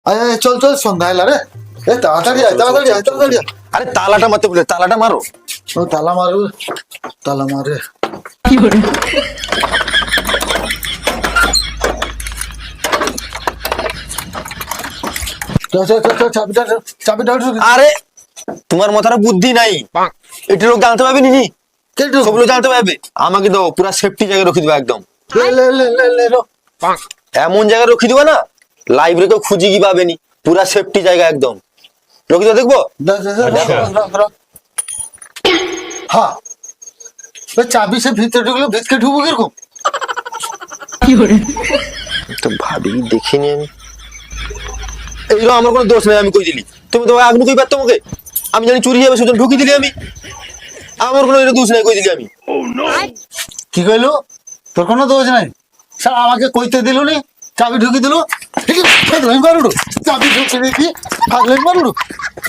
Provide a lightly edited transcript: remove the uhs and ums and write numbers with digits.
আরে চল চল সন্ধ্যা এলা রে। এ তাড়াতাড়ি আয় তাড়াতাড়ি আয় তাড়াতাড়ি আয়। আরে তালাটা মারতে বলে, তালাটা মারো। ও তালা মারু তালা মারে। চল চল চল চল চাবিটা চাবিটা আরে তোমার মাথার বুদ্ধি নাই, এটা লোক জানতে পারবে নি, কেটু সব লোক জানতে পারবে। আমাকে দাও, পুরা সেফটি জায়গায় রেখে দিবা একদম। লে লে লে লে লে লো। এমন জায়গায় রেখে দিবা না, লাইব্রেরি কেউ খুঁজি কি পাবেনি, পুরা সেফটি জায়গা একদম রেখে দিবা, দেখবো। হ্যাঁ চাবি সে ভিতরে ঢুকলো, ভিতরে ঢুকবো কিরকম? তো ভাবি দেখিনি আমি, এইগুলো আমার কোনো দোষ নেই, আমি কই দিলি। তুমি তো আগ্রহ কই পারতো আমাকে, আমি জানি চুরি যাবে সেজন্য ঢুকি দিলি আমি, আমার কোনো এটা দোষ নেই, কই দিলি আমি। কি কইলো? তোর কোনো দোষ নাই, স্যার আমাকে কইতে দিল নি, চাবি ঢুকি দিল, চাবি ঢুকি দেখি ভাগলেন মারুড়ু।